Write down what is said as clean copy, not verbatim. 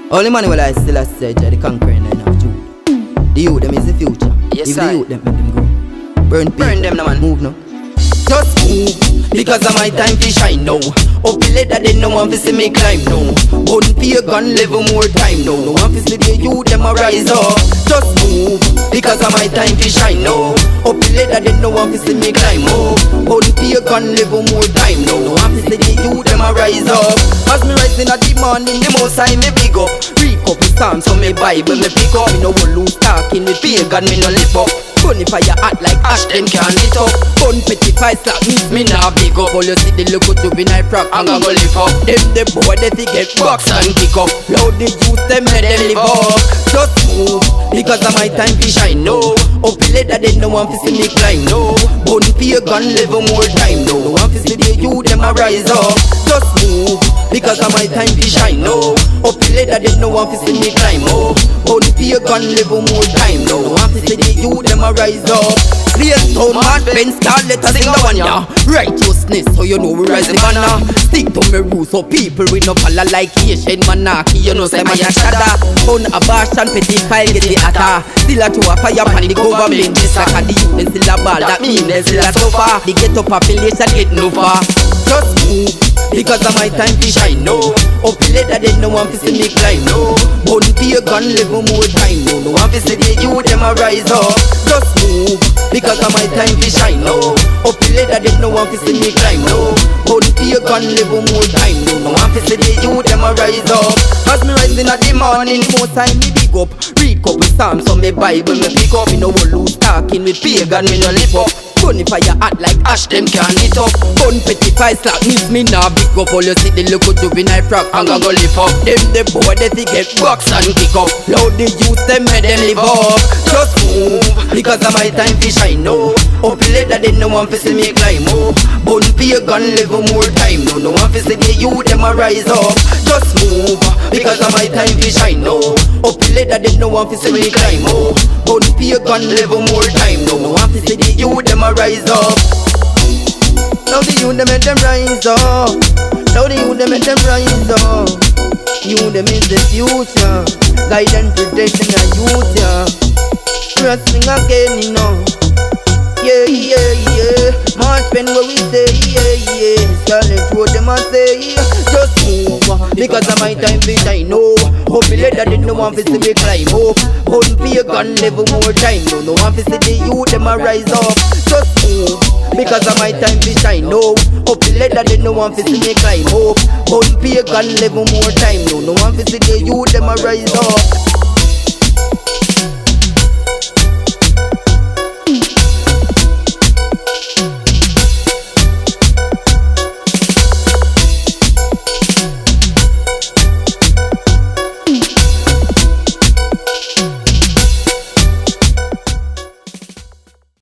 Only money will I still say the conquering line of Jude. The youth them is the future. Yes, if sir. the youth them, make them go. Burn them, no man. Move now. Just move, because of my time to shine now. Up the ladder, they no one to see me climb now. Gun pagan, level more time now. No one to see the youth, them a rise up. Just move, because of my time to shine now. Up the ladder, they no one to see me climb up. Gun pagan, level more time now. No one to see the youth, them a rise up. As me rising at the morning, the most I me big up. Read couple psalms from me Bible, me pick up. Me no one lose talking, me pagan, me no lip up. Gun fire hot like ash, them can't lit up. Gun petty fight slap me nah big up. All you see the little juvenile frack, I'm gonna lift up. Them the boy they fi get box and kick up. Loud the youth them let them live up. Just move, because of my time to shine no. Up the ladder they no one fi see me climb no. Gun pagan level more time no. No one fi see the youth them a rise up. Just move, because of my time to shine no. Up the ladder they no one fi see me climb no. Gun pagan level more time no. No one fi see the youth them a rise up. Clear town man, Ben Scarlett a sing the one ya. Righteousness, so you know we rise the banner. Stick to me rules, so people we no follow like Asian monarchy. You know say my shada. On a bash and petty file get the atta. Still a to a fire pan the government. This like a the youth and still a ball. That mean they still a suffer. The ghetto population get no far. Just move, because of my time to shine no. Up the ladder they no one fi see me climb no. Gun pagan level more time no. No one fi see the youth them a rise up. Just move, because of my time to shine no. Up the ladder they no one fi see me climb no. Gun pagan level more time no. No one fi see the youth them a rise up. As me rising at the morning, most time me big up. Read couple psalms from me Bible me pick up. Me no one lose talking with pagan me no lip up. Gun fire hot like ash, them can't lit up. Gun petty fight slap me nah big up. All you see the little juvenile frack, I'm gonna go lift up. Them the boy they fi get box and kick up. Loud the youth them make them live up. Just move, because of my time to shine no. Up the ladder they no one fi see me climb up. Gun pagan level more time no. No one fi see the youth them a rise up. Just move, because of my time to shine no. Up the ladder they no one fi see me climb up. Gun pagan level more time no. No one fi see the youth them a rise up. Now the youth them make them rise up. Now the youth them make them rise up. You them is the future. Guide and protection of youth yeah. Wrestling again you know. Yeah, yeah, yeah. March pen where we say, yeah, yeah. Scarlet road them a say, just move, because of my time to shine, no. Hope the ladder they no one fi see me climb up. Gun pagan level more time, no one fi see the youth them a rise up. Just move, because of my time to shine, no. Hope the ladder they no one fi see me climb up. Gun pagan level more time, no one fi see the youth them a rise up.